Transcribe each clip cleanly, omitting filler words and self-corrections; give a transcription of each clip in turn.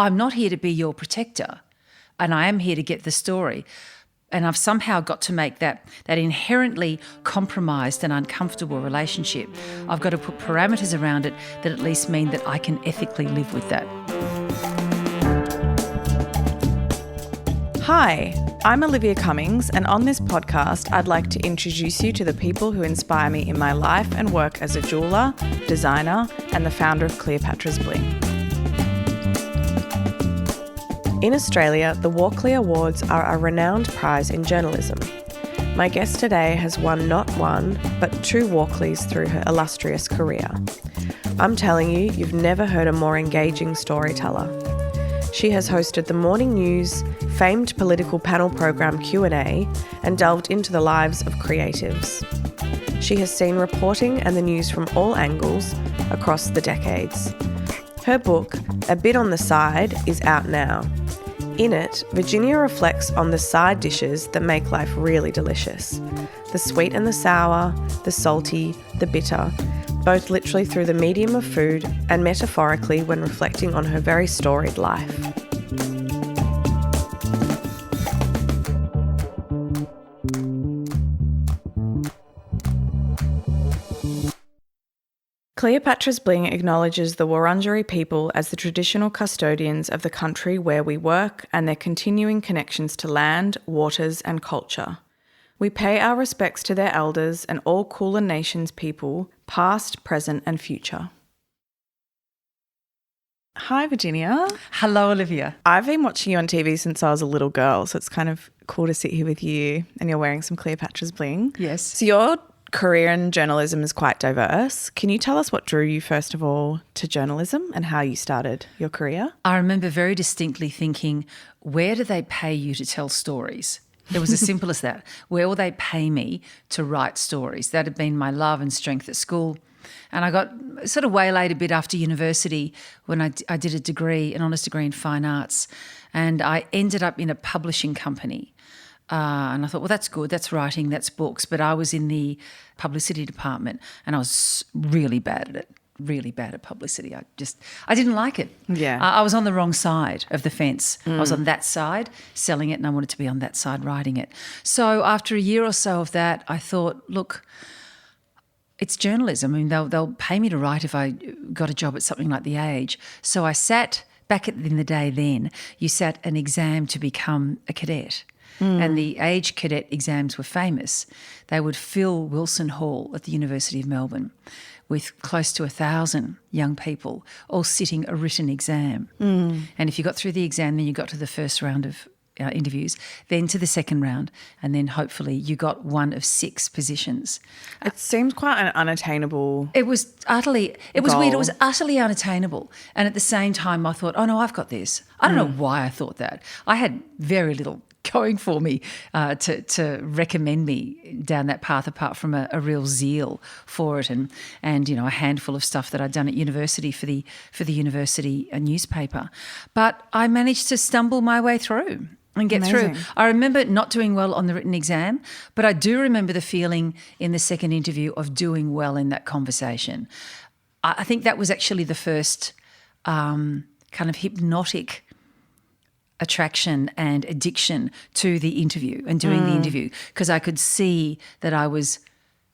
I'm not here to be your protector, and I am here to get the story. And I've somehow got to make that inherently compromised and uncomfortable relationship. I've got to put parameters around it that at least mean that I can ethically live with that. Hi, I'm Olivia Cummings, and on this podcast, I'd like to introduce you to the people who inspire me in my life and work as a jeweller, designer, and the founder of Cleopatra's Bling. In Australia, the Walkley Awards are a renowned prize in journalism. My guest today has won not one, but 2 Walkleys through her illustrious career. I'm telling you, you've never heard a more engaging storyteller. She has hosted the morning news, famed political panel program Q&A, and delved into the lives of creatives. She has seen reporting and the news from all angles across the decades. Her book, A Bit on the Side, is out now. In it, Virginia reflects on the side dishes that make life really delicious. The sweet and the sour, the salty, the bitter, both literally through the medium of food and metaphorically when reflecting on her very storied life. Cleopatra's Bling acknowledges the Wurundjeri people as the traditional custodians of the country where we work and their continuing connections to land, waters and culture. We pay our respects to their elders and all Kulin Nations people, past, present and future. Hi, Virginia. Hello, Olivia. I've been watching you on TV since I was a little girl, so it's kind of cool to sit here with you and you're wearing some Cleopatra's Bling. Yes. So your career in journalism is quite diverse. Can you tell us what drew you first of all to journalism and how you started your career? I remember very distinctly thinking, where do they pay you to tell stories? It was as simple as that. Where will they pay me to write stories? That had been my love and strength at school. And I got sort of waylaid a bit after university when I did a degree, an honours degree in fine arts, and I ended up in a publishing company. And I thought, well, that's good, that's writing, that's books. But I was in the publicity department and I was really bad at it, really bad at publicity. I didn't like it. Yeah. I was on the wrong side of the fence. I was on that side selling it and I wanted to be on that side writing it. So after a year or so of that, I thought, look, it's journalism. I mean, they'll pay me to write if I got a job at something like The Age. So I sat, back in the day then, you sat an exam to become a cadet. And the Age cadet exams were famous. They would fill Wilson Hall at the University of Melbourne with close to 1,000 young people all sitting a written exam. And if you got through the exam, then you got to the first round of interviews, then to the second round, and then hopefully you got one of 6 positions. It seemed quite an unattainable It was goal. weird. It was utterly unattainable. And at the same time, I thought, oh, no, I've got this. I don't know why I thought that. I had very little going for me to recommend me down that path apart from a real zeal for it and you know, a handful of stuff that I'd done at university for the university newspaper. But I managed to stumble my way through and get Amazing. through. I remember not doing well on the written exam, but I do remember the feeling in the second interview of doing well in that conversation. I think that was actually the first kind of hypnotic attraction and addiction to the interview and doing the interview, because I could see that I was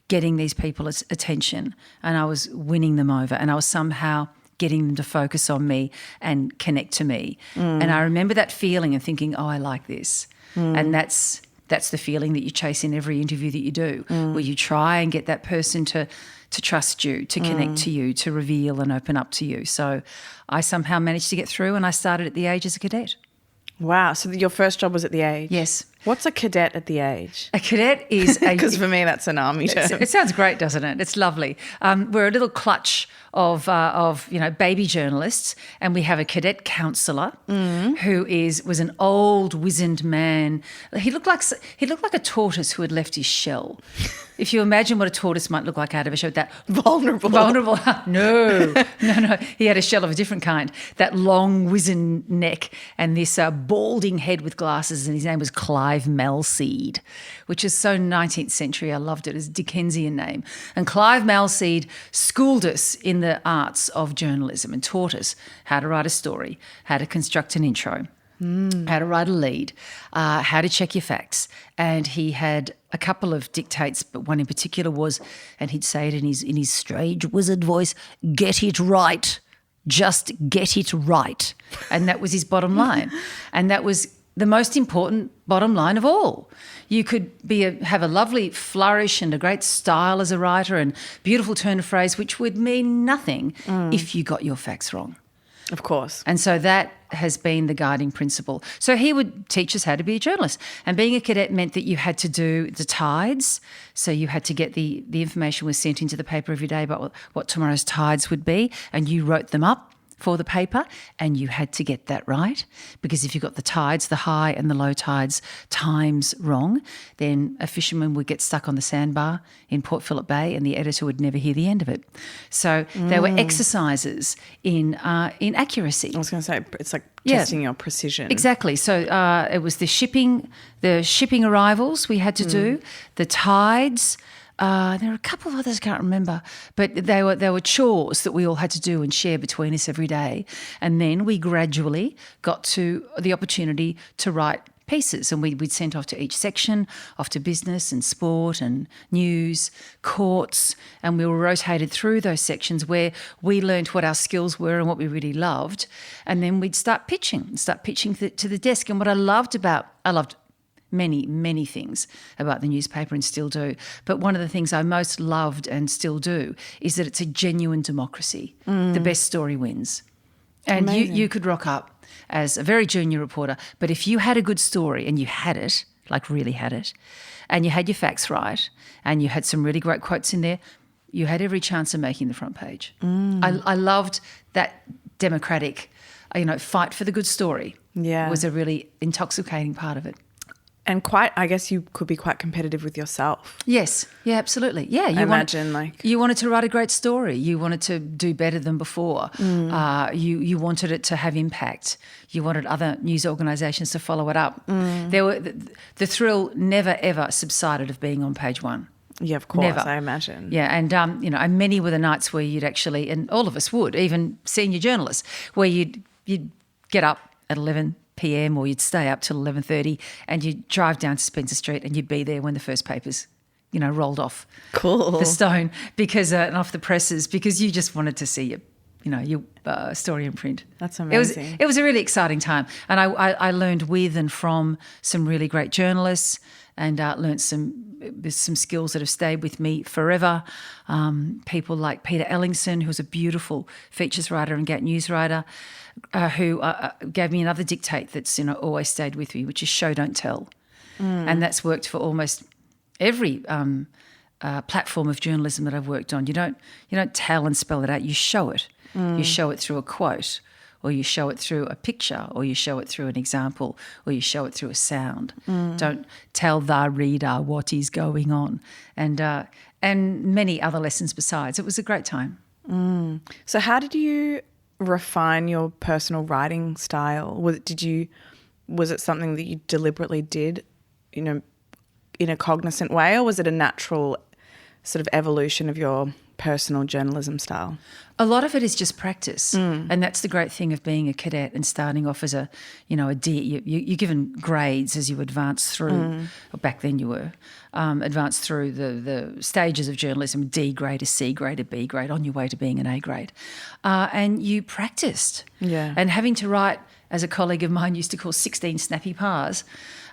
getting these people's attention and I was winning them over and I was somehow getting them to focus on me and connect to me. And I remember that feeling and thinking, oh, I like this. And that's the feeling that you chase in every interview that you do, where you try and get that person to trust you, to connect to you, to reveal and open up to you. So I somehow managed to get through and I started at The Age as a cadet. Wow. So your first job was at The Age? Yes. What's a cadet at The Age? A cadet is a... Because for me that's an army term. It sounds great, doesn't it? It's lovely. We're a little clutch of baby journalists, and we have a cadet counsellor who was an old wizened man. He looked like a tortoise who had left his shell. If you imagine what a tortoise might look like out of a shell, that vulnerable. No. He had a shell of a different kind. That long wizened neck and this balding head with glasses, and his name was Clive. Clive Malseed, which is so 19th century. I loved it as a Dickensian name. And Clive Malseed schooled us in the arts of journalism and taught us how to write a story, how to construct an intro, how to write a lead, how to check your facts. And he had a couple of dictates, but one in particular was, and he'd say it in his strange wizard voice, "Get it right. Just get it right." And that was his bottom line. And that was the most important bottom line of all. You could have a lovely flourish and a great style as a writer and beautiful turn of phrase, which would mean nothing if you got your facts wrong. Of course. And so that has been the guiding principle. So he would teach us how to be a journalist. And being a cadet meant that you had to do the tides. So you had to get the information was sent into the paper every day about what tomorrow's tides would be, and you wrote them up for the paper, and you had to get that right, because if you got the tides, the high and the low tides times wrong, then a fisherman would get stuck on the sandbar in Port Phillip Bay and the editor would never hear the end of it. So there were exercises in accuracy. I was going to say, it's like testing your precision. Exactly. So it was the shipping arrivals we had to do, the tides. There were a couple of others I can't remember, but they were chores that we all had to do and share between us every day. And then we gradually got to the opportunity to write pieces, and we'd sent off to each section, off to business and sport and news, courts, and we were rotated through those sections where we learned what our skills were and what we really loved. And then we'd start pitching to the desk. And what I loved many things about the newspaper and still do. But one of the things I most loved and still do is that it's a genuine democracy. The best story wins. And you could rock up as a very junior reporter, but if you had a good story and you had it, like really had it, and you had your facts right and you had some really great quotes in there, you had every chance of making the front page. I loved that democratic, fight for the good story. Yeah. Was a really intoxicating part of it. And I guess you could be quite competitive with yourself. Yes, yeah, absolutely. Yeah, you wanted to write a great story. You wanted to do better than before. You wanted it to have impact. You wanted other news organisations to follow it up. The thrill never ever subsided of being on page one. Yeah, of course, Never. I imagine. Yeah, and and many were the nights where you'd actually, and all of us would, even senior journalists, where you'd get up at 11 p.m. or you'd stay up till 11:30 and you'd drive down to Spencer Street and you'd be there when the first papers, rolled off the stone and off the presses, because you just wanted to see your story in print. That's amazing. It was a really exciting time, and I learned with and from some really great journalists, and learnt some skills that have stayed with me forever. People like Peter Ellingson, who was a beautiful features writer and Gate news writer, who gave me another dictate that's always stayed with me, which is show, don't tell. And that's worked for almost every platform of journalism that I've worked on. You don't tell and spell it out, you show it. You show it through a quote, or you show it through a picture, or you show it through an example, or you show it through a sound. Don't tell the reader what is going on, and many other lessons besides. It was a great time. So how did you refine your personal writing style? Was it something that you deliberately did, in a cognizant way, or was it a natural sort of evolution of your personal journalism style? A lot of it is just practice, and that's the great thing of being a cadet and starting off as a D. You're given grades as you advance through, or back then you were, advance through the stages of journalism, D grade, a C grade, a B grade, on your way to being an A grade. And you practiced. Yeah. And having to write, as a colleague of mine used to call 16 snappy pars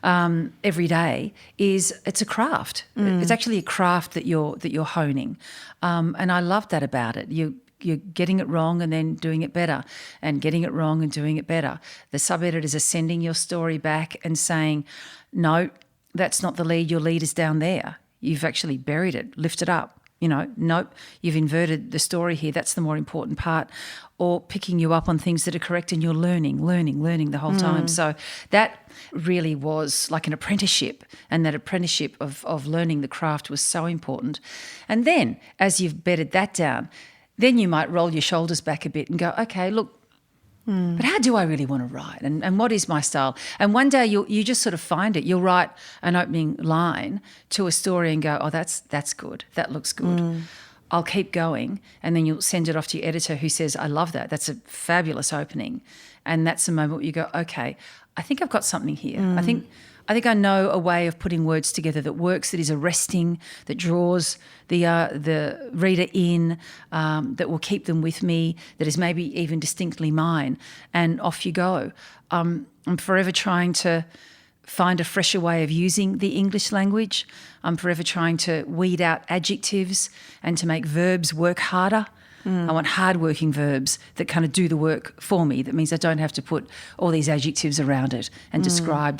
every day, it's a craft. It's actually a craft that you're honing, and I love that about it. You're getting it wrong and then doing it better, and getting it wrong and doing it better. The sub-editors are sending your story back and saying, no, that's not the lead. Your lead is down there. You've actually buried it, lifted up. Nope, you've inverted the story here. That's the more important part. Or picking you up on things that are correct, and you're learning the whole time. So that really was like an apprenticeship, and that apprenticeship of learning the craft was so important. And then as you've bedded that down, then you might roll your shoulders back a bit and go, okay, look, But how do I really want to write, and what is my style? And one day you just sort of find it. You'll write an opening line to a story and go, oh, that's good. That looks good. I'll keep going, and then you'll send it off to your editor who says, I love that. That's a fabulous opening. And that's the moment where you go, okay, I think I've got something here. I think I know a way of putting words together that works, that is arresting, that draws the reader in, that will keep them with me, that is maybe even distinctly mine, and off you go. I'm forever trying to find a fresher way of using the English language. I'm forever trying to weed out adjectives and to make verbs work harder. I want hard-working verbs that kind of do the work for me. That means I don't have to put all these adjectives around it and describe,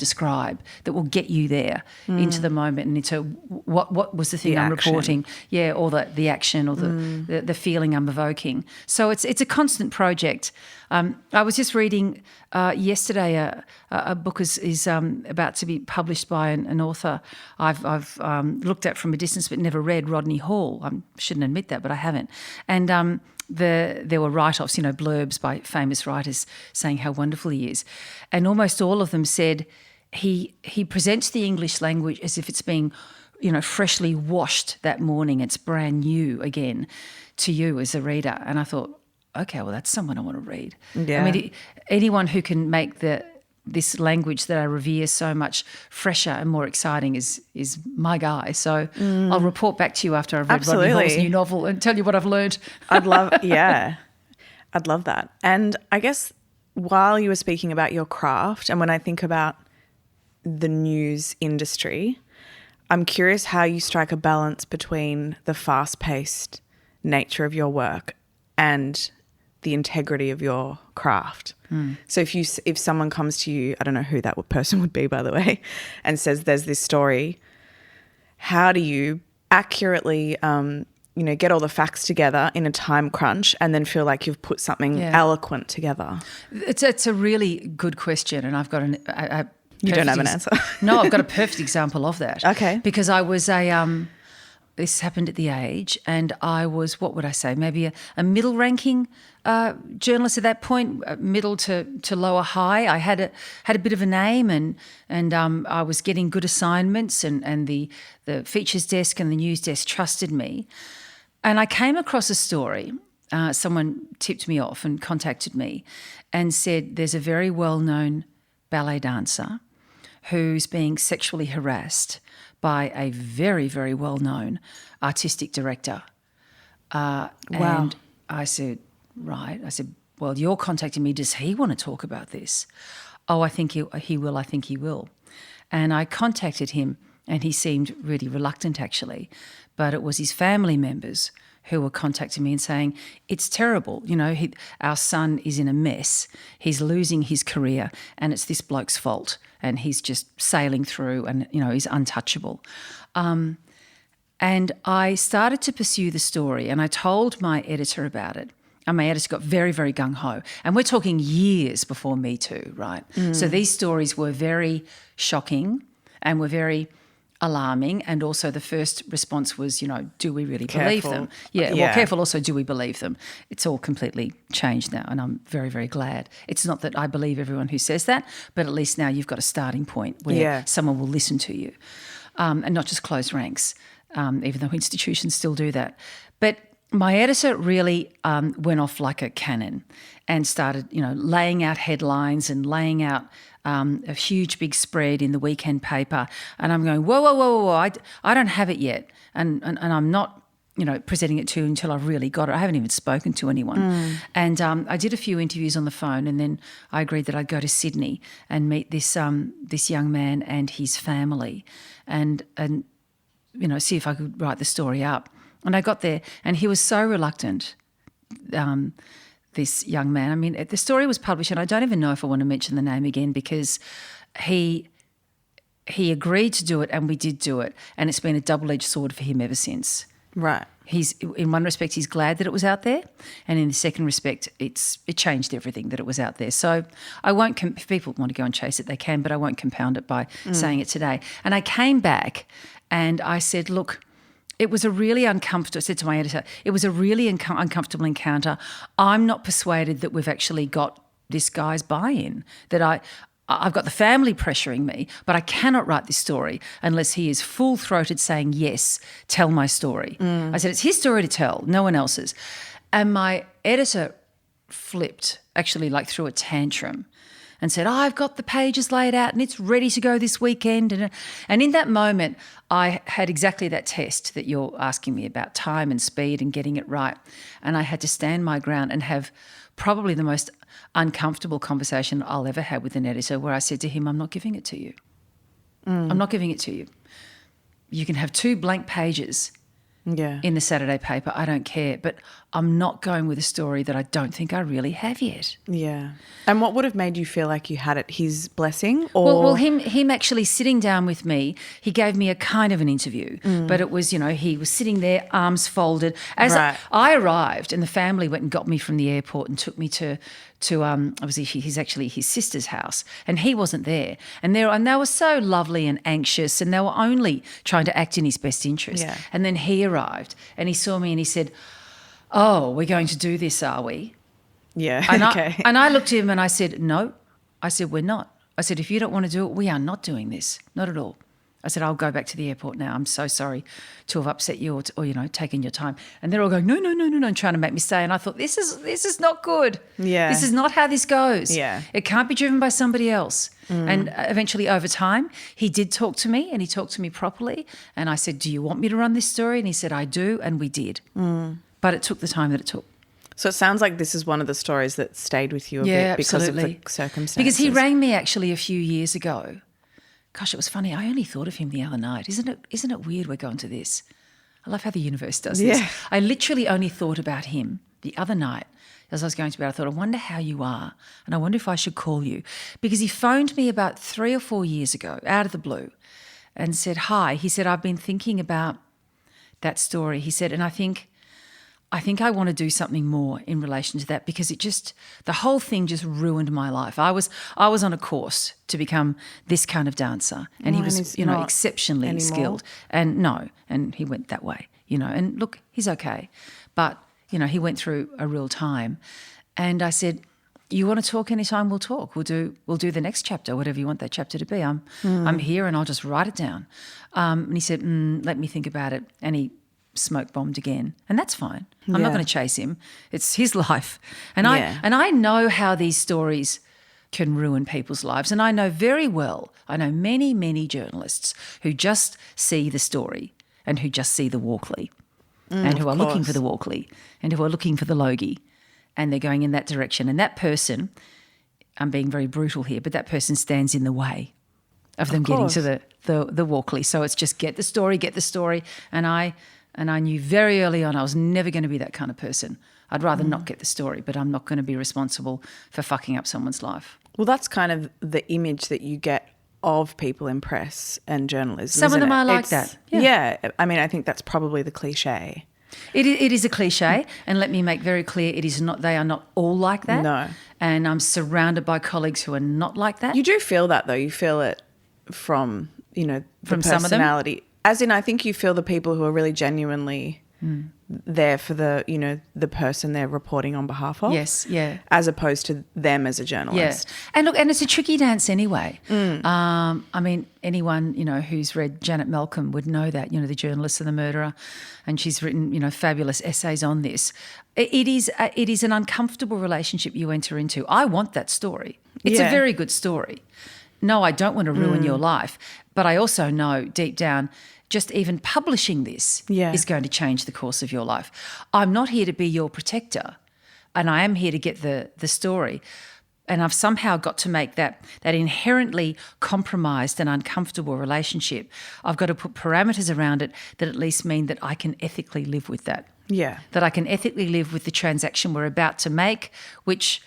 that will get you there into the moment and into what was the thing I'm reporting. Yeah, or the action or the feeling I'm evoking. So it's a constant project. I was just reading yesterday a book is about to be published by an author I've looked at from a distance but never read, Rodney Hall. I shouldn't admit that, but I haven't. And there were write-offs, blurbs by famous writers saying how wonderful he is. And almost all of them said he presents the English language as if it's being, freshly washed that morning. It's brand new again to you as a reader. And I thought, okay, well, that's someone I want to read. Yeah. I mean, anyone who can make this language that I revere so much fresher and more exciting is my guy. So I'll report back to you after I've read Rodney Hall's new novel and tell you what I've learned. I'd love that. And I guess while you were speaking about your craft, and when I think about the news industry, I'm curious how you strike a balance between the fast-paced nature of your work and the integrity of your craft. So if someone comes to you, I don't know who that person would be, by the way, and says there's this story, how do you accurately get all the facts together in a time crunch and then feel like you've put something eloquent together? It's a really good question, and I've got you don't have an answer. No, I've got a perfect example of that. Okay. Because I was this happened at The Age, and I was, what would I say, maybe a middle-ranking journalist at that point, middle to lower high. I had a bit of a name, and I was getting good assignments, and the features desk and the news desk trusted me. And I came across a story. Someone tipped me off and contacted me and said there's a very well-known ballet dancer who's being sexually harassed by a very, very well-known artistic director. Wow. And I said, right. I said, well, you're contacting me. Does he want to talk about this? Oh, I think he will. I think he will. And I contacted him, and he seemed really reluctant, actually. But it was his family members who were contacting me and saying, it's terrible. Our son is in a mess. He's losing his career, and it's this bloke's fault. And he's just sailing through, and, he's untouchable. And I started to pursue the story, and I told my editor about it. And my editor got very, very gung-ho. And we're talking years before Me Too, right? So these stories were very shocking and were very alarming, and also the first response was, do we really believe them? Yeah, well, careful also, do we believe them? It's all completely changed now, and I'm very, very glad. It's not that I believe everyone who says that, but at least now you've got a starting point where someone will listen to you, and not just close ranks, even though institutions still do that. But my editor really went off like a cannon and started, laying out headlines and laying out a huge big spread in the weekend paper. And I'm going, whoa, I don't have it yet. And I'm not, presenting it to you until I've really got it. I haven't even spoken to anyone. And I did a few interviews on the phone, and then I agreed that I'd go to Sydney and meet this young man and his family and see if I could write the story up. And I got there, and he was so reluctant, this young man. I mean, the story was published, and I don't even know if I want to mention the name again, because he agreed to do it, and we did do it, and it's been a double-edged sword for him ever since. Right. In one respect, he's glad that it was out there, and in the second respect, it changed everything that it was out there. So I won't. If people want to go and chase it, they can, but I won't compound it by saying it today. And I came back, and I said, look, it was a really uncomfortable, I said to my editor, it was a really uncomfortable encounter. I'm not persuaded that we've actually got this guy's buy-in, that I've got the family pressuring me, but I cannot write this story unless he is full-throated saying, yes, tell my story. I said, it's his story to tell, no one else's. And my editor flipped, actually like threw a tantrum and said, I've got the pages laid out and it's ready to go this weekend. And in that moment, I had exactly that test that you're asking me about, time and speed and getting it right. And I had to stand my ground and have probably the most uncomfortable conversation I'll ever have with an editor, where I said to him, I'm not giving it to you. I'm not giving it to you. You can have 2 blank pages in the Saturday paper. I don't care. But I'm not going with a story that I don't think I really have yet. Yeah. And what would have made you feel like you had it? His blessing? Or Well, him actually sitting down with me, he gave me a kind of an interview, but it was, he was sitting there, arms folded. As I arrived, and the family went and got me from the airport and took me to obviously his sister's house, and he wasn't there. And they were so lovely and anxious, and they were only trying to act in his best interest. Yeah. And then he arrived and he saw me and he said, oh, we're going to do this, are we? Yeah. And okay. I looked at him and I said, no. I said, we're not. I said, if you don't want to do it, we are not doing this. Not at all. I said, I'll go back to the airport now. I'm so sorry to have upset you or taken your time. And they're all going, no, and trying to make me stay. And I thought, this is not good. Yeah. This is not how this goes. Yeah. It can't be driven by somebody else. And eventually over time, he did talk to me, and he talked to me properly. And I said, do you want me to run this story? And he said, I do. And we did. But it took the time that it took. So it sounds like this is one of the stories that stayed with you a bit because of the circumstances. Because he rang me actually a few years ago. Gosh, it was funny. I only thought of him the other night. Isn't it weird we're going to this? I love how the universe does this. Yeah. I literally only thought about him the other night as I was going to bed. I thought, I wonder how you are, and I wonder if I should call you. Because he phoned me about 3 or 4 years ago out of the blue and said, hi. He said, I've been thinking about that story. He said, and I think I want to do something more in relation to that, because the whole thing just ruined my life. I was on a course to become this kind of dancer, and he was, exceptionally skilled. And he went that way, and look, he's okay. But, he went through a real time. And I said, you want to talk anytime, we'll talk. We'll do the next chapter, whatever you want that chapter to be. I'm here and I'll just write it down. And he said, let me think about it. And he smoke bombed again, and that's fine. I'm not going to chase him. It's his life, and I know how these stories can ruin people's lives, and I know very well. I know many journalists who just see the story and who just see the Walkley, and who are looking for the Walkley, and who are looking for the Logie, and they're going in that direction. And that person, I'm being very brutal here, but that person stands in the way of them getting to the Walkley. So it's just get the story, and I knew very early on I was never going to be that kind of person. I'd rather not get the story, but I'm not going to be responsible for fucking up someone's life. Well, that's kind of the image that you get of people in press and journalism. Some of them are like that. Yeah. I mean, I think that's probably the cliche. It is a cliche, and let me make very clear, it is not. They are not all like that. No. And I'm surrounded by colleagues who are not like that. You do feel that, though. You feel it from, the from some of them? personality. As in, I think you feel the people who are really genuinely there for the person they're reporting on behalf of. Yes, yeah. As opposed to them as a journalist. Yeah. And look, and it's a tricky dance anyway. I mean, anyone, who's read Janet Malcolm would know that, the journalist and the murderer, and she's written, fabulous essays on this. It is an uncomfortable relationship you enter into. I want that story. It's a very good story. No, I don't want to ruin your life, but I also know deep down just even publishing this is going to change the course of your life. I'm not here to be your protector, and I am here to get the story. And I've somehow got to make that inherently compromised and uncomfortable relationship, I've got to put parameters around it that at least mean that I can ethically live with that. Yeah. That I can ethically live with the transaction we're about to make, which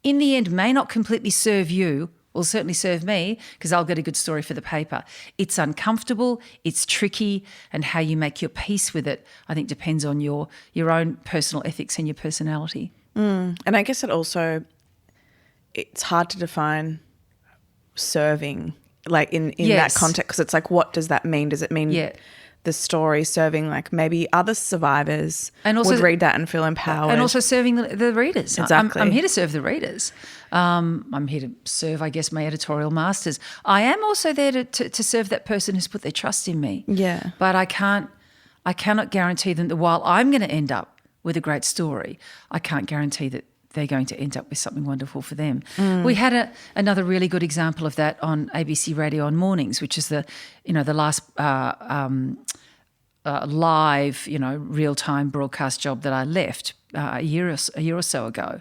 in the end may not completely serve you, will certainly serve me, because I'll get a good story for the paper. It's uncomfortable, it's tricky, and how you make your peace with it, I think, depends on your own personal ethics and your personality. And I guess it's hard to define serving, like in that context, because it's like, what does that mean? Does it mean the story serving like maybe other survivors And also- would read that and feel empowered. And also serving the readers. Exactly. I'm here to serve the readers. I'm here to serve, I guess, my editorial masters. I am also there to serve that person who's put their trust in me. Yeah. But I cannot guarantee them that while I'm going to end up with a great story, I can't guarantee that they're going to end up with something wonderful for them. We had another really good example of that on ABC Radio on Mornings, which is the last live, real-time broadcast job that I left a year or so ago.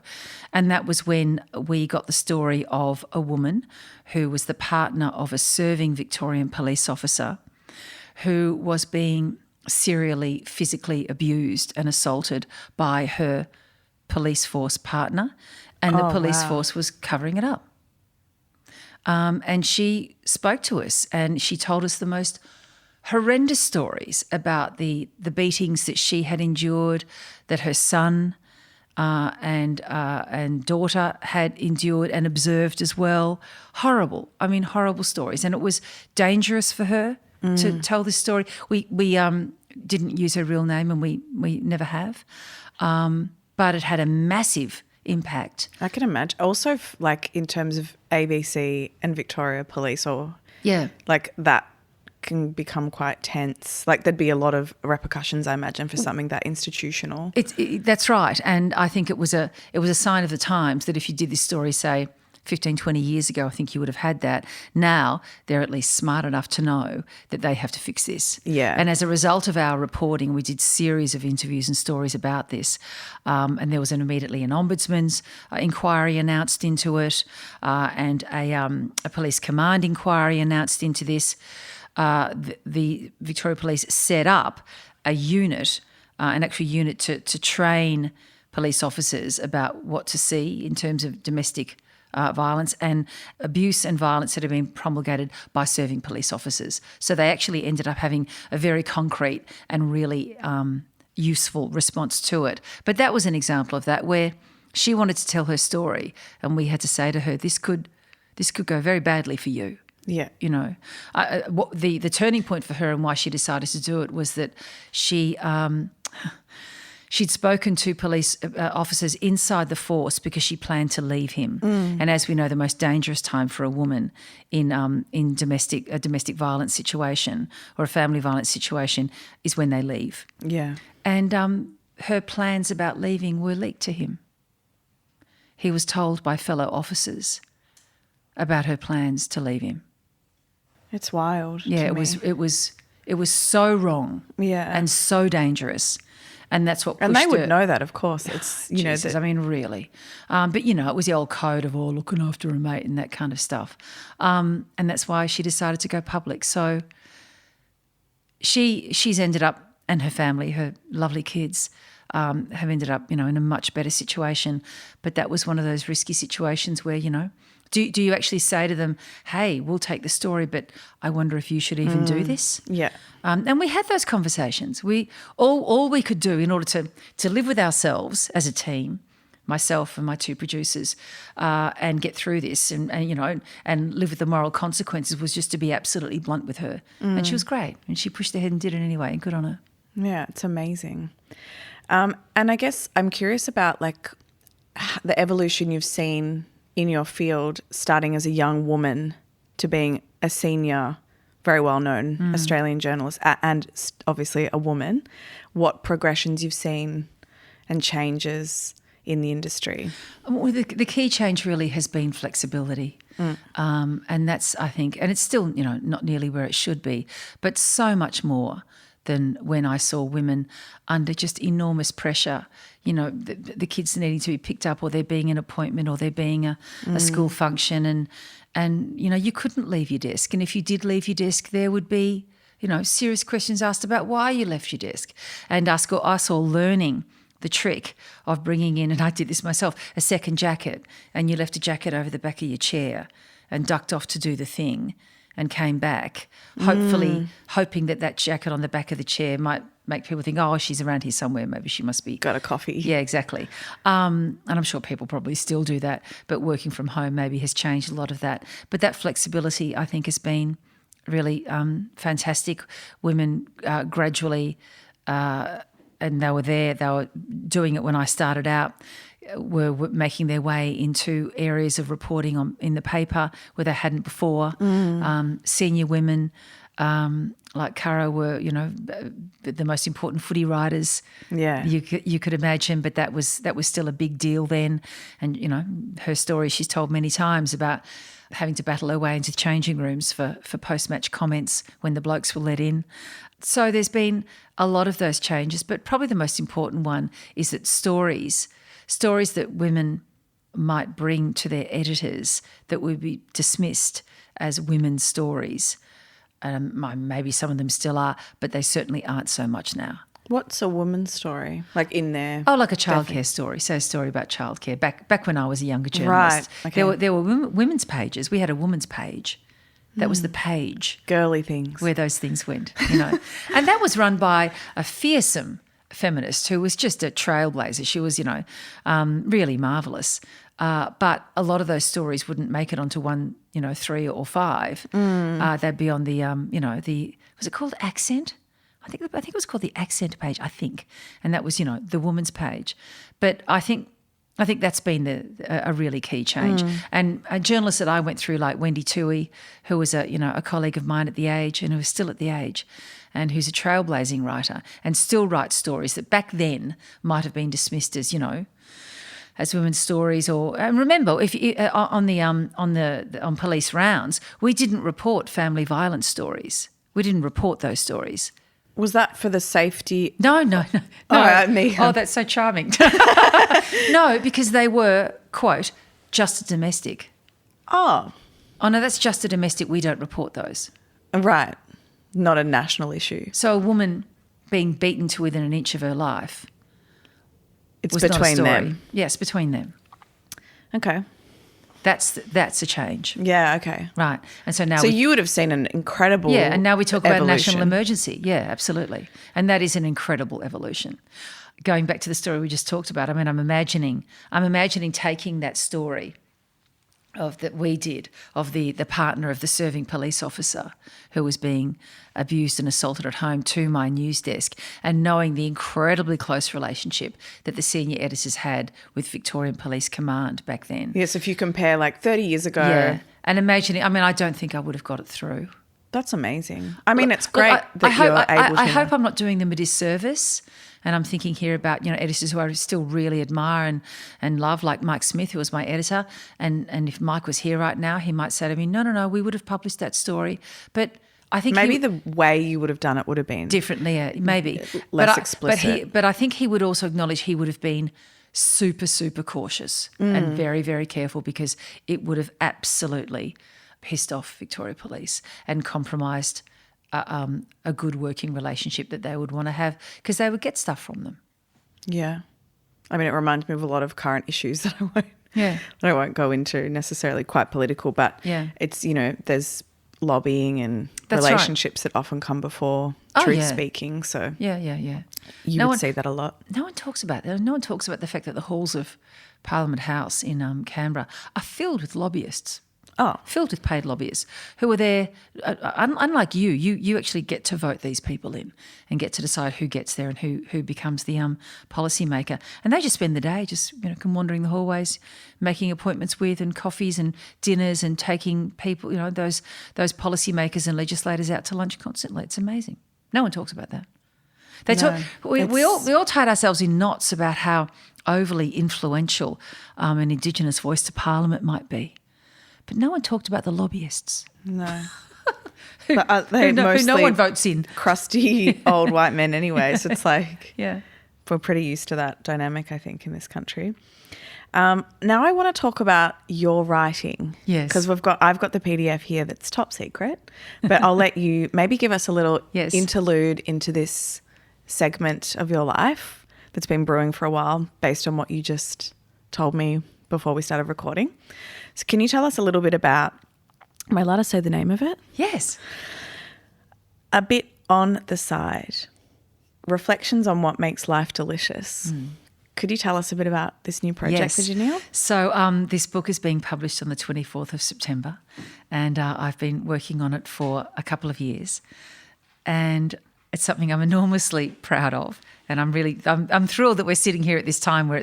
And that was when we got the story of a woman who was the partner of a serving Victorian police officer who was being serially physically abused and assaulted by her police force partner, and the police force was covering it up. And she spoke to us and she told us the most horrendous stories about the beatings that she had endured, that her son and daughter had endured and observed as well. Horrible stories. And it was dangerous for her to tell this story. We didn't use her real name, and we never have. But it had a massive impact. I can imagine. Also, like in terms of ABC and Victoria Police, or like that can become quite tense. Like there'd be a lot of repercussions, I imagine, for something that institutional. That's right, and I think it was a sign of the times that if you did this story, say 15, 20 years ago, I think you would have had that. Now they're at least smart enough to know that they have to fix this. Yeah. And as a result of our reporting, we did series of interviews and stories about this. And there was immediately an ombudsman's inquiry announced into it, and a police command inquiry announced into this. The Victoria Police set up a unit, an actual unit to train police officers about what to see in terms of domestic violence and abuse and violence that have been promulgated by serving police officers. So they actually ended up having a very concrete and really useful response to it. But that was an example of that, where she wanted to tell her story and we had to say to her, this could go very badly for you. Yeah. The turning point for her and why she decided to do it was that she'd spoken to police officers inside the force because she planned to leave him. And as we know, the most dangerous time for a woman in a domestic violence situation or a family violence situation is when they leave. Yeah. And her plans about leaving were leaked to him. He was told by fellow officers about her plans to leave him. It's wild. Yeah, it was so wrong. Yeah. And so dangerous. And that's what pushed And they would her. know that, of course. It's, Jesus, I mean, really. But, it was the old code of looking after a mate and that kind of stuff. And that's why she decided to go public. So she's ended up, and her family, her lovely kids, have ended up, in a much better situation. But that was one of those risky situations where, do you actually say to them, hey, we'll take the story, but I wonder if you should even do this? Yeah. And we had those conversations. All we could do in order to live with ourselves as a team, myself and my two producers, and get through this and live with the moral consequences was just to be absolutely blunt with her. And she was great. And she pushed ahead and did it anyway, and good on her. Yeah, it's amazing. And I guess I'm curious about like the evolution you've seen in your field, starting as a young woman to being a senior, very well-known Australian journalist and obviously a woman, what progressions you've seen and changes in the industry? Well, the key change really has been flexibility. And that's, I think, and it's still, not nearly where it should be, but so much more than when I saw women under just enormous pressure, the kids needing to be picked up, or there being an appointment, or there being a school function, and you couldn't leave your desk. And if you did leave your desk, there would be, serious questions asked about why you left your desk, and us all learning the trick of bringing in, and I did this myself, a second jacket, and you left a jacket over the back of your chair and ducked off to do the thing and came back, hopefully hoping that jacket on the back of the chair might make people think, oh, she's around here somewhere, maybe she must be. Got a coffee. Yeah, exactly. And I'm sure people probably still do that, but working from home maybe has changed a lot of that. But that flexibility, I think, has been really fantastic women gradually, and they were doing it when I started out, were making their way into areas of reporting in the paper where they hadn't before. Senior women like Cara were, the most important footy riders you could imagine, but that was still a big deal then. And, her story she's told many times about having to battle her way into changing rooms for post-match comments when the blokes were let in. So there's been a lot of those changes, but probably the most important one is that stories that women might bring to their editors that would be dismissed as women's stories. Maybe some of them still are, but they certainly aren't so much now. What's a woman's story? Like in there? Oh, like a childcare story. So a story about childcare. Back when I was a younger journalist, right. Okay. There were women's pages. We had a woman's page. That was the page. Girly things. Where those things went, And that was run by a fearsome feminist who was just a trailblazer. She was, really marvellous. But a lot of those stories wouldn't make it onto 1, 3 or 5. They'd be on the, was it called Accent? I think it was called the Accent page, I think. And that was, the woman's page. But I think that's been a really key change. And journalists that I went through, like Wendy Toohey, who was a colleague of mine at The Age and who is still at The Age, and who's a trailblazing writer and still writes stories that back then might have been dismissed as, as women's stories. And remember, if on police rounds, we didn't report family violence stories. We didn't report those stories. Was that for the safety? No. Me. Oh, that's so charming. No, because they were, quote, just a domestic. Oh, no, that's just a domestic. We don't report those. Right. Not a national issue. So a woman being beaten to within an inch of her life. It's was between not a story. them. Yes, between them. Okay. That's a change. Yeah, okay. Right. And so now So you would have seen an incredible and now we talk about evolution. national emergency. Yeah, absolutely. And that is an incredible evolution. Going back to the story we just talked about, I'm imagining taking that story that we did of the partner of the serving police officer who was being abused and assaulted at home to my news desk, and knowing the incredibly close relationship that the senior editors had with Victorian Police Command back then. Yes, if you compare like 30 years ago. Yeah, and imagining, I don't think I would have got it through. That's amazing. It's great that you're able to. I hope I'm not doing them a disservice. And I'm thinking here about, editors who I still really admire and love, like Mike Smith, who was my editor. And if Mike was here right now, he might say to me, no, we would have published that story. But I think maybe the way you would have done it would have been differently, maybe. Less explicit. But I think he would also acknowledge he would have been super, super cautious and very, very careful, because it would have absolutely pissed off Victoria Police and compromised a good working relationship that they would want to have, because they would get stuff from them. Yeah. It reminds me of a lot of current issues that I won't go into necessarily, quite political, but it's, there's lobbying and relationships that often come before truth speaking. So yeah. You would see that a lot. No one talks about that. No one talks about the fact that the halls of Parliament House in Canberra are filled with lobbyists. Oh. Filled with paid lobbyists who are there. Unlike you actually get to vote these people in and get to decide who gets there and who becomes the policy maker. And they just spend the day just come wandering the hallways, making appointments with, and coffees and dinners, and taking people, those policy makers and legislators out to lunch constantly. It's amazing. No one talks about that. We all tied ourselves in knots about how overly influential an Indigenous voice to Parliament might be. But no one talked about the lobbyists. No. who no one votes in. Crusty old white men anyway. So it's like yeah, we're pretty used to that dynamic, I think, in this country. Now I want to talk about your writing. Yes. Because I've got the PDF here that's top secret, but I'll let you maybe give us a little interlude into this segment of your life that's been brewing for a while based on what you just told me before we started recording. So can you tell us a little bit about, am I allowed to say the name of it? Yes. A bit on the side. Reflections on what makes life delicious. Could you tell us a bit about this new project, Yes. Janelle? So this book is being published on the 24th of September, and I've been working on it for a couple of years, and it's something I'm enormously proud of. And I'm thrilled that we're sitting here at this time where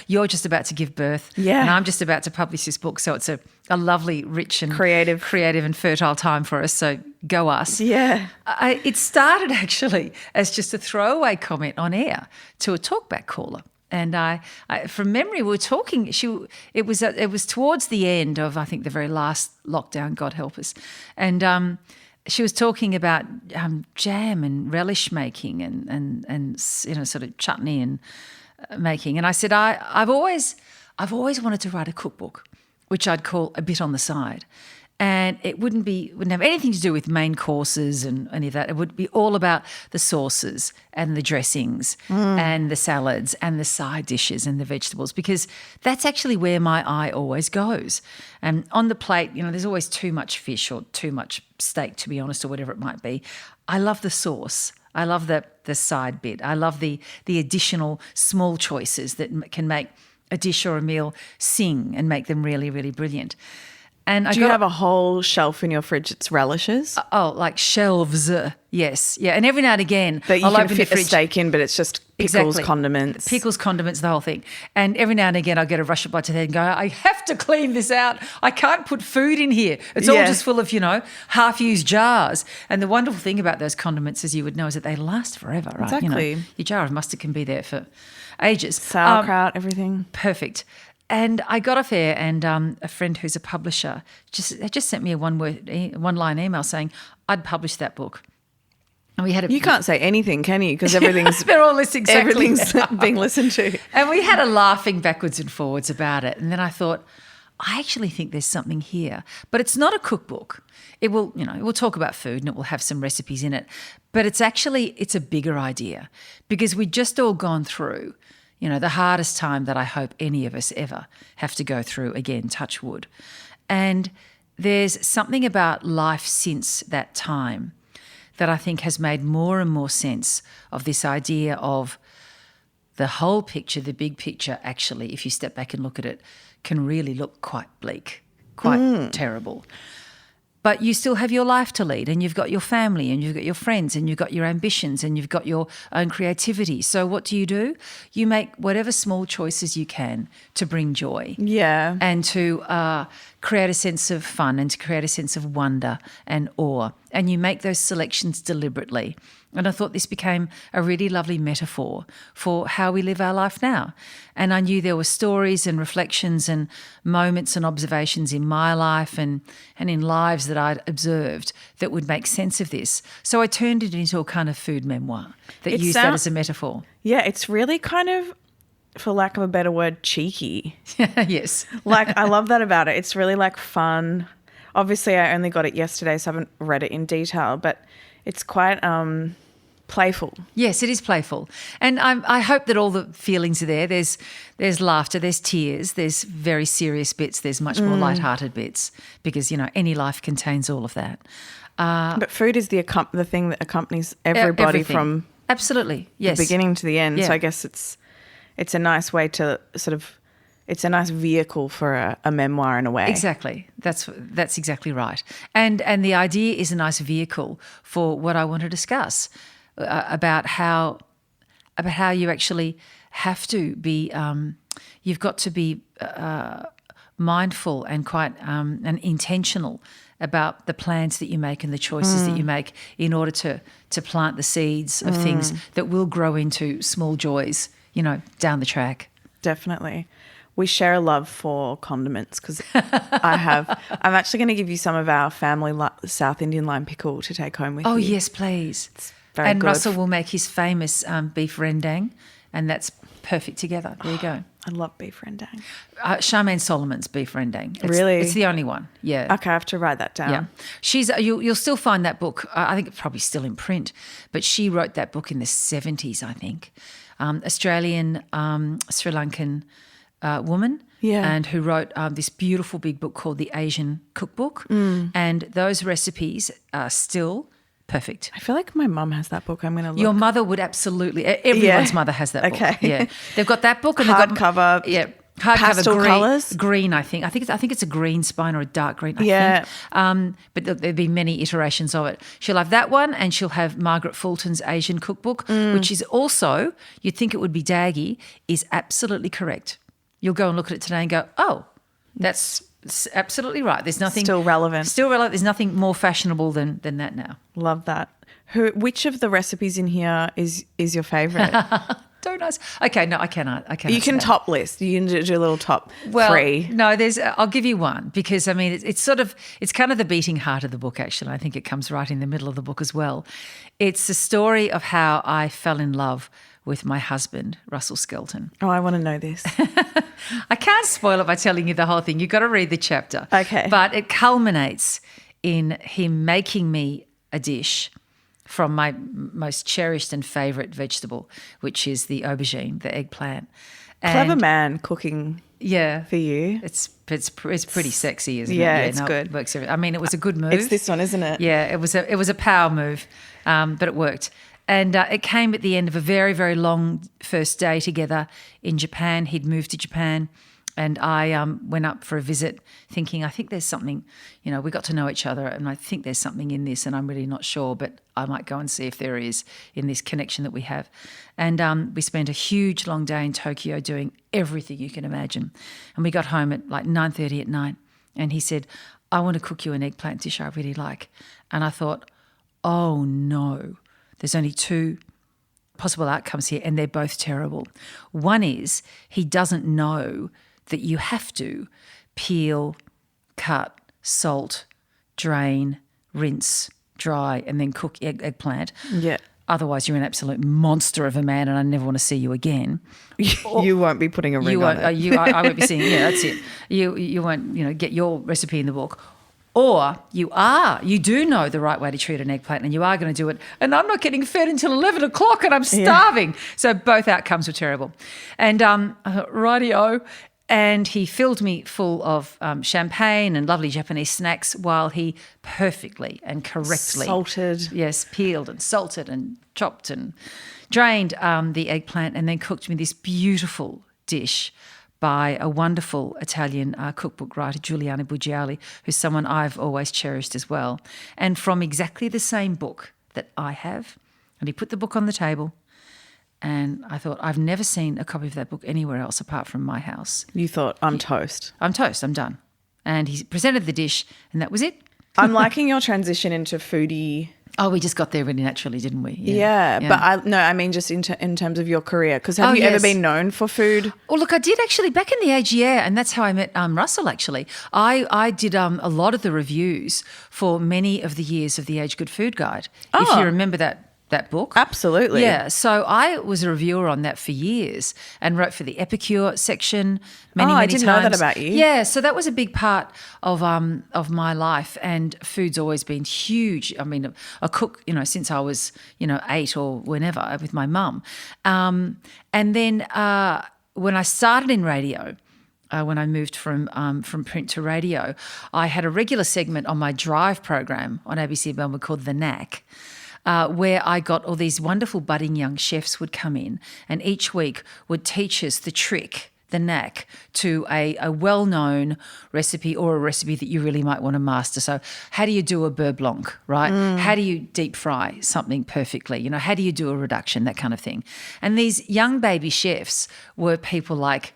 you're just about to give birth, Yeah. and I'm just about to publish this book. So it's a lovely, rich and Creative and fertile time for us. So go us. Yeah. It started actually as just a throwaway comment on air to a talkback caller. And I from memory, we were talking. It was towards the end of, I think, the very last lockdown. God help us. And she was talking about jam and relish making and sort of chutney and making. And I said I've always wanted to write a cookbook, which I'd call A Bit on the Side. And it wouldn't have anything to do with main courses and any of that. It would be all about the sauces and the dressings and the salads and the side dishes and the vegetables, because that's actually where my eye always goes. And on the plate, there's always too much fish or too much steak, to be honest, or whatever it might be. I love the sauce. I love the side bit. I love the additional small choices that can make a dish or a meal sing and make them really, really brilliant. And Do you have a whole shelf in your fridge that's relishes? Like shelves, yes. Yeah, and every now and again That you I'll can open fit the a fridge. steak in, but it's just pickles, condiments. Pickles, condiments, the whole thing. And every now and again I'll get a rush of blood to the head and go, I have to clean this out. I can't put food in here. It's all just full of, half-used jars. And the wonderful thing about those condiments, as you would know, is that they last forever, right? Exactly. Your jar of mustard can be there for ages. Sauerkraut, everything. Perfect. And I got off air, and a friend who's a publisher just sent me a one-line email saying I'd publish that book. And we had You can't say anything, can you? Because everything's they're all listening. Exactly. everything's being listened to. And we had a laughing backwards and forwards about it. And then I thought, I actually think there's something here, but it's not a cookbook. It will, it will talk about food and it will have some recipes in it, but it's a bigger idea, because we'd just all gone through the hardest time that I hope any of us ever have to go through again, touch wood. And there's something about life since that time that I think has made more and more sense of this idea of the whole picture, the big picture, actually, if you step back and look at it, can really look quite bleak, quite terrible. But you still have your life to lead, and you've got your family, and you've got your friends, and you've got your ambitions, and you've got your own creativity. So what do? You make whatever small choices you can to bring joy. Yeah. And to create a sense of fun and to create a sense of wonder and awe. And you make those selections deliberately. And I thought this became a really lovely metaphor for how we live our life now. And I knew there were stories and reflections and moments and observations in my life and in lives that I'd observed that would make sense of this. So I turned it into a kind of food memoir that used that as a metaphor. Yeah, it's really kind of, for lack of a better word, cheeky. Yes. I love that about it. It's really fun. Obviously, I only got it yesterday, so I haven't read it in detail, but it's quite playful. Yes, it is playful. And I hope that all the feelings are there. There's laughter, there's tears, there's very serious bits, there's much more lighthearted bits, because, any life contains all of that. But food is the thing that accompanies everybody everything. from Absolutely, yes. the beginning to the end. Yeah. So I guess it's a nice way to it's a nice vehicle for a memoir in a way. Exactly. That's exactly right. And the idea is a nice vehicle for what I want to discuss about how you actually have to be you've got to be mindful and quite and intentional about the plans that you make and the choices that you make in order to plant the seeds of things that will grow into small joys, down the track. Definitely. We share a love for condiments, because I'm actually going to give you some of our family South Indian lime pickle to take home with you. Oh, yes, please. It's very good. Russell will make his famous beef rendang, and that's perfect together. There you go. I love beef rendang. Charmaine Solomon's beef rendang. Really? It's the only one. Yeah. Okay, I have to write that down. Yeah. She's you'll still find that book. I think it's probably still in print, but she wrote that book in the 70s, I think. Australian, Sri Lankan woman, and who wrote this beautiful big book called The Asian Cookbook. And those recipes are still Perfect. I feel like my mum has that book. I'm going to look. Your mother would absolutely. Everyone's mother has that book. Okay. Yeah, they've got that book and Hardcover. Yeah, Pastel green, colours? Green, I think. I think it's a green spine or a dark green. I Yeah. think. But there'll be many iterations of it. She'll have that one, and she'll have Margaret Fulton's Asian Cookbook, which is also, you'd think it would be daggy, is absolutely correct. You'll go and look at it today and go, oh, that's absolutely right. There's nothing Still relevant. Still relevant. There's nothing more fashionable than that now. Love that. Which of the recipes in here is your favourite? Don't ask. Okay, no, I cannot. You can top list. You can do a little top three. No, I'll give you one because I mean it's kind of the beating heart of the book. Actually, I think it comes right in the middle of the book as well. It's the story of how I fell in love with my husband, Russell Skelton. Oh, I want to know this. I can't spoil it by telling you the whole thing. You've got to read the chapter. Okay. But it culminates in him making me a dish from my most cherished and favourite vegetable, which is the aubergine, the eggplant. Clever man cooking. Yeah, for you. It's pretty sexy, isn't it? Yeah, it's good. It works. I mean, it was a good move. It's this one, isn't it? Yeah, it was a power move, but it worked. And it came at the end of a very, very long first day together in Japan. He'd moved to Japan, and I went up for a visit thinking, I think there's something, we got to know each other, and I think there's something in this, and I'm really not sure, but I might go and see if there is in this connection that we have. And we spent a huge long day in Tokyo doing everything you can imagine. And we got home at like 9:30 at night, and he said, I want to cook you an eggplant dish I really like. And I thought, oh no. There's only two possible outcomes here, and they're both terrible. One is he doesn't know that you have to peel, cut, salt, drain, rinse, dry, and then cook eggplant. Yeah. Otherwise, you're an absolute monster of a man, and I never want to see you again. You won't be putting a ring on it. I won't be seeing. Yeah, that's it. You won't get your recipe in the book. Or you do know the right way to treat an eggplant, and you are going to do it, and I'm not getting fed until 11 o'clock and I'm starving. Yeah. So both outcomes were terrible. And I thought, rightio. And he filled me full of champagne and lovely Japanese snacks while he perfectly and correctly peeled and salted and chopped and drained the eggplant, and then cooked me this beautiful dish by a wonderful Italian cookbook writer, Giuliano Bugiali, who's someone I've always cherished as well. And from exactly the same book that I have. And he put the book on the table, and I thought, I've never seen a copy of that book anywhere else apart from my house. You thought, I'm toast. I'm toast, I'm done. And he presented the dish, and that was it. I'm liking your transition into foodie. Oh, we just got there really naturally, didn't we? Yeah. But I mean just in terms of your career. Because have you ever been known for food? Well, look, I did actually back in the age, and that's how I met Russell actually. I did a lot of the reviews for many of the years of the Age Good Food Guide, if you remember that book. Absolutely. Yeah, so I was a reviewer on that for years and wrote for the Epicure section many I didn't times. know that about you. Yeah, so that was a big part of my life, and food's always been huge. I mean, a cook, since I was, 8 or whenever with my mum. And then when I started in radio, when I moved from print to radio, I had a regular segment on my drive program on ABC Melbourne called The Knack, where I got all these wonderful budding young chefs would come in, and each week would teach us the trick, the knack, to a well-known recipe or a recipe that you really might want to master. So how do you do a beurre blanc, right? How do you deep fry something perfectly? How do you do a reduction, that kind of thing? And these young baby chefs were people like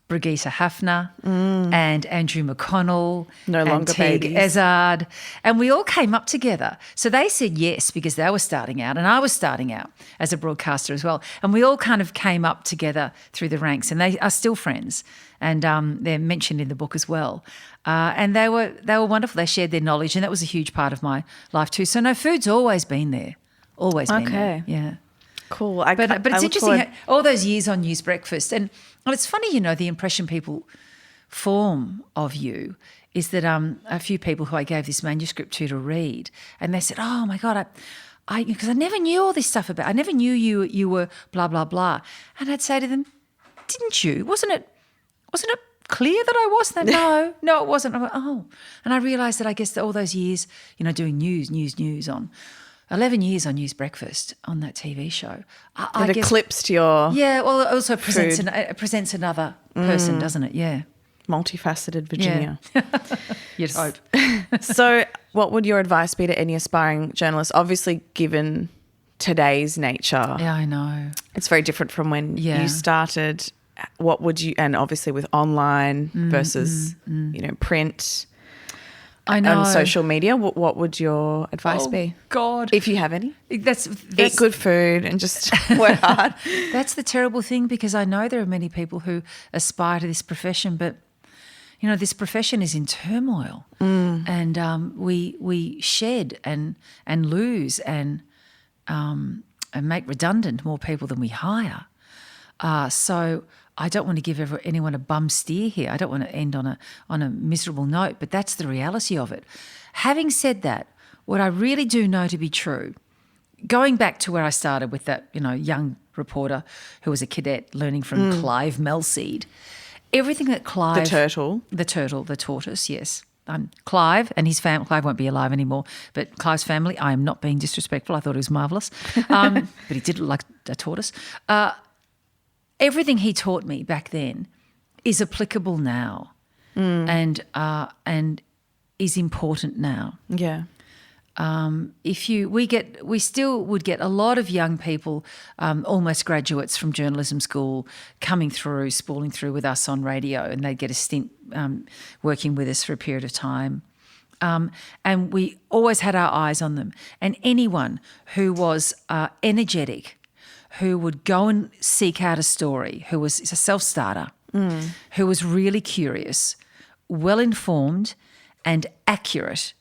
Brigitte Hafner and Andrew McConnell and Teague Ezard, and we all came up together. So they said yes because they were starting out, and I was starting out as a broadcaster as well, and we all kind of came up together through the ranks, and they are still friends, and they're mentioned in the book as well. And they were wonderful. They shared their knowledge, and that was a huge part of my life too. So no, food's always been there, been there. Yeah. Cool. But it's interesting, all those years on News Breakfast, and it's funny, the impression people form of you is that a few people who I gave this manuscript to read, and they said, oh my God, because I never knew all this stuff about, I never knew you were blah, blah, blah. And I'd say to them, didn't you? Wasn't it clear that I was? Then no, it wasn't. I went, oh. And I realised that I guess that all those years, doing news on 11 years on News Breakfast on that TV show. I It guess, eclipsed your well, it also presents another person, doesn't it? Yeah. multifaceted Virginia. You'd hope. So what would your advice be to any aspiring journalist? Obviously, given today's nature, Yeah, I know. it's very different from when Yeah. you started. What would you, and obviously with online versus, print I know. and social media, what would your advice be? God. If you have any? That's Eat good food and just work hard. That's the terrible thing, because I know there are many people who aspire to this profession, but this profession is in turmoil, and we shed and lose and make redundant more people than we hire. So I don't want to give anyone a bum steer here. I don't want to end on a miserable note, but that's the reality of it. Having said that, what I really do know to be true, going back to where I started with that, young reporter who was a cadet learning from Clive Melseed, everything that Clive... The tortoise, yes. Clive and his family, Clive won't be alive anymore, but Clive's family, I am not being disrespectful, I thought it was marvellous, but he did look like a tortoise. Everything he taught me back then is applicable now and is important now. Yeah. We still would get a lot of young people, almost graduates from journalism school, coming through, spooling through with us on radio, and they'd get a stint working with us for a period of time. And we always had our eyes on them. And anyone who was energetic, who would go and seek out a story, who was a self-starter, who was really curious, well-informed and accurate,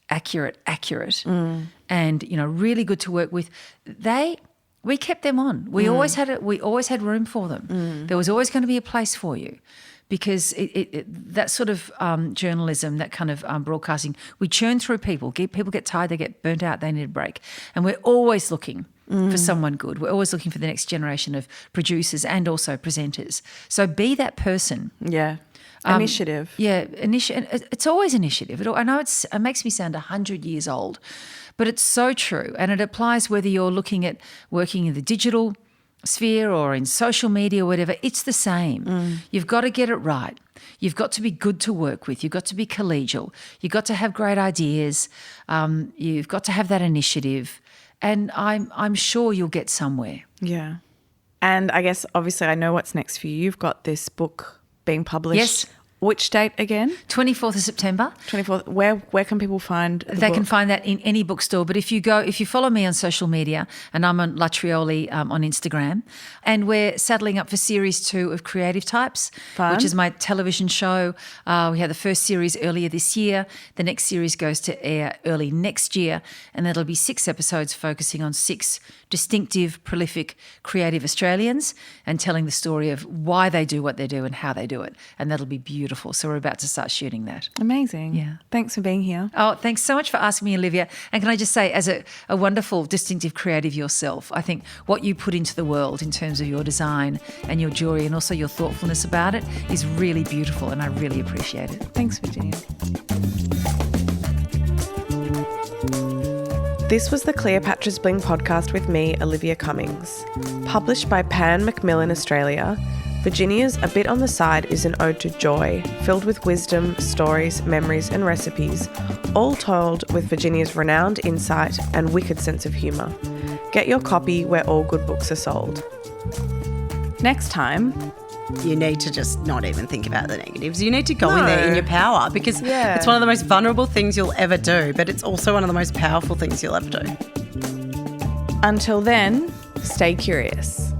and really good to work with. We kept them on. We always had room for them. There was always going to be a place for you, because that sort of journalism, that kind of broadcasting, we churn through people. People get tired, they get burnt out, they need a break, and we're always looking for someone good. We're always looking for the next generation of producers and also presenters. So be that person. Yeah. Initiative. It's always initiative. I know it makes me sound 100 years old, but it's so true. And it applies whether you're looking at working in the digital sphere or in social media or whatever. It's the same. You've got to get it right. You've got to be good to work with. You've got to be collegial. You've got to have great ideas. You've got to have that initiative. And I'm sure you'll get somewhere. Yeah. And I guess, obviously, I know what's next for you. You've got this book being published. Yes. Which date again? 24th of September. 24th. Where can people find the They book? can find that in any bookstore. But if you follow me on social media, and I'm on Trioli on Instagram, and we're saddling up for series 2 of Creative Types, Fun. which is my television show. We had the first series earlier this year. The next series goes to air early next year, and that'll be 6 episodes focusing on 6 distinctive, prolific, creative Australians and telling the story of why they do what they do and how they do it. And that'll be beautiful. So we're about to start shooting that. Amazing. Yeah. Thanks for being here. Oh, thanks so much for asking me, Olivia. And can I just say, as a wonderful, distinctive creative yourself, I think what you put into the world in terms of your design and your jewellery and also your thoughtfulness about it is really beautiful, and I really appreciate it. Thanks, Virginia. This was the Cleopatra's Bling podcast with me, Olivia Cummings. Published by Pan Macmillan Australia, Virginia's A Bit on the Side is an ode to joy, filled with wisdom, stories, memories and recipes, all told with Virginia's renowned insight and wicked sense of humour. Get your copy where all good books are sold. Next time... You need to just not even think about the negatives. You need to go in there in your power, because it's one of the most vulnerable things you'll ever do, but it's also one of the most powerful things you'll ever do. Until then, stay curious.